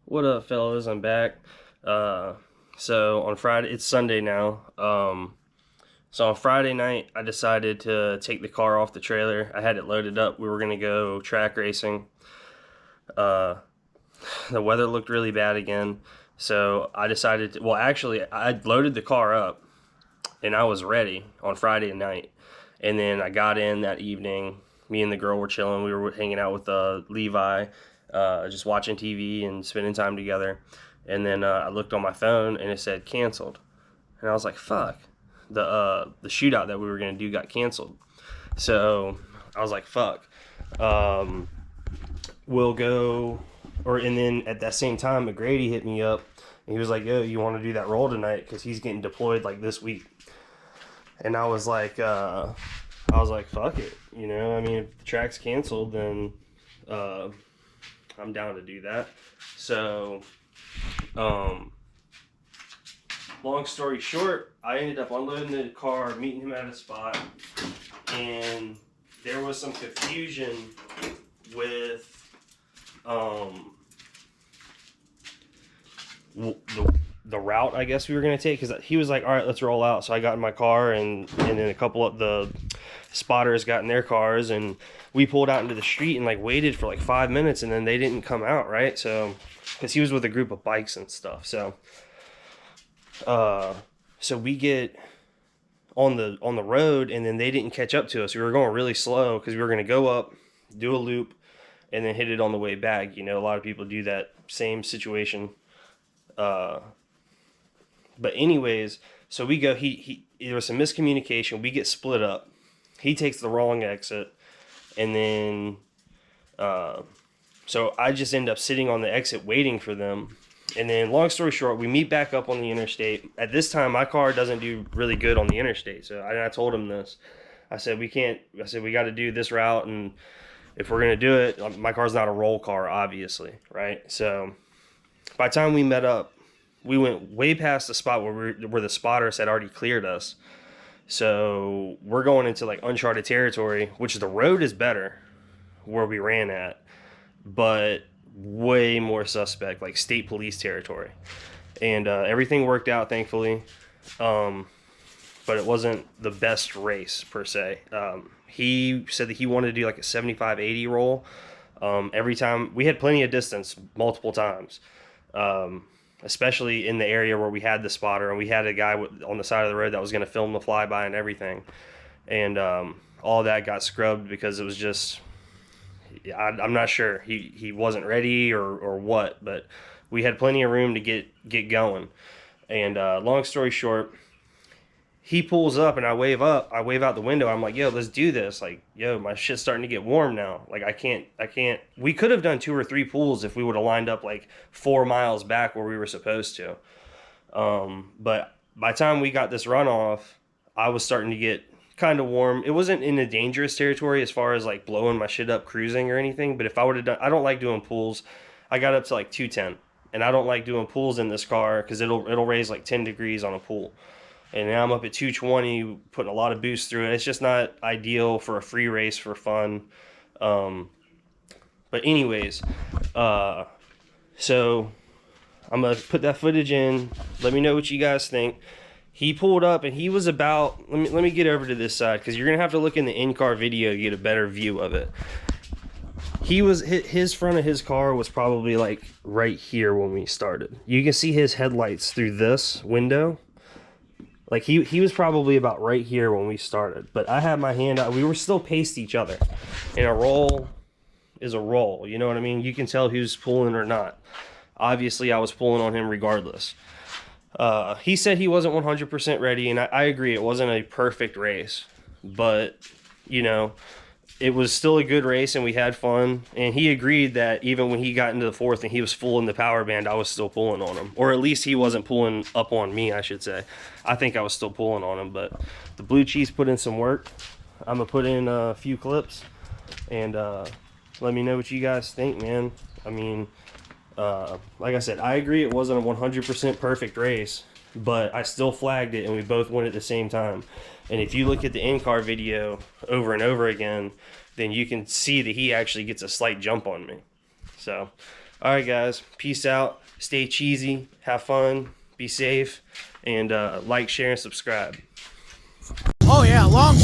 What up, fellas? I'm back. So on Friday, it's Sunday now. So on Friday night, I decided to take the car off the trailer. I had it loaded up. We were gonna go track racing. Uh, the weather looked really bad again, so I decided to. Well, actually, I loaded the car up and I was ready on Friday night. And then I got in that evening. Me and the girl were chilling. We were hanging out with Levi, just watching TV and spending time together. And then I looked on my phone and it said canceled. And I was like, "Fuck!" The shootout that we were gonna do got canceled. So I was like, "Fuck." We'll go. And then at that same time, Mcgrady hit me up. And he was like, "Yo, you want to do that roll tonight? Because he's getting deployed like this week." And I was like, fuck it. You know, I mean, if the track's canceled, then I'm down to do that. So, long story short, I ended up unloading the car, meeting him at a spot, and there was some confusion with the route I guess we were going to take, because he was like, "All right, let's roll out." So I got in my car, and then a couple of the spotters got in their cars, and we pulled out into the street and like waited for like 5 minutes, and then they didn't come out, right? So because he was with a group of bikes and stuff. So so we get on the road, and then they didn't catch up to us. We were going really slow because we were going to go up, do a loop, and then hit it on the way back. You know, a lot of people do that same situation. But anyways, so we go, there was some miscommunication. We get split up. He takes the wrong exit. And then, so I just end up sitting on the exit waiting for them. And then long story short, we meet back up on the interstate. At this time, my car doesn't do really good on the interstate. So I told him this. I said, we got to do this route. And if we're going to do it, my car's not a roll car, obviously. Right. So by the time we met up, we went way past the spot where the spotters had already cleared us. So we're going into like uncharted territory, which the road is better where we ran at, but way more suspect, like state police territory. And everything worked out, thankfully. But it wasn't the best race per se. He said that he wanted to do like a 75-80 roll. Every time we had plenty of distance, multiple times. Especially in the area where we had the spotter, and we had a guy on the side of the road that was going to film the flyby and everything. And all that got scrubbed because it was just, I'm not sure. He wasn't ready or what, but we had plenty of room to get going. And long story short, he pulls up and I wave out the window. I'm like, "Yo, let's do this." Like, "Yo, my shit's starting to get warm now. Like, I can't. We could have done 2 or 3 pulls if we would have lined up like 4 miles back where we were supposed to. But by the time we got this runoff, I was starting to get kind of warm. It wasn't in a dangerous territory as far as like blowing my shit up cruising or anything. But if I would have done, I don't like doing pulls. I got up to like 210, and I don't like doing pulls in this car because it'll raise like 10 degrees on a pull. And now I'm up at 220, putting a lot of boost through it. It's just not ideal for a free race for fun. But anyways, so I'm going to put that footage in. Let me know what you guys think. He pulled up and he was about, let me get over to this side because you're going to have to look in the in-car video to get a better view of it. His front of his car was probably like right here when we started. You can see his headlights through this window. Like he was probably about right here when we started, but I had my hand out. We were still paced each other, and a roll is a roll. You know what I mean? You can tell who's pulling or not. Obviously, I was pulling on him regardless. He said he wasn't 100% ready, and I agree. It wasn't a perfect race, but you know, it was still a good race, and we had fun. And he agreed that even when he got into the fourth and he was full in the power band, I was still pulling on him. Or at least he wasn't pulling up on me, I should say. I think I was still pulling on him. But the Blue Cheese put in some work. I'm going to put in a few clips. And let me know what you guys think, man. I mean, like I said, I agree it wasn't a 100% perfect race. But I still flagged it, and we both went at the same time. And if you look at the in-car video over and over again, then you can see that he actually gets a slight jump on me. So All right, guys. Peace out. Stay cheesy. Have fun. Be safe. And like, share, and subscribe. Oh yeah, long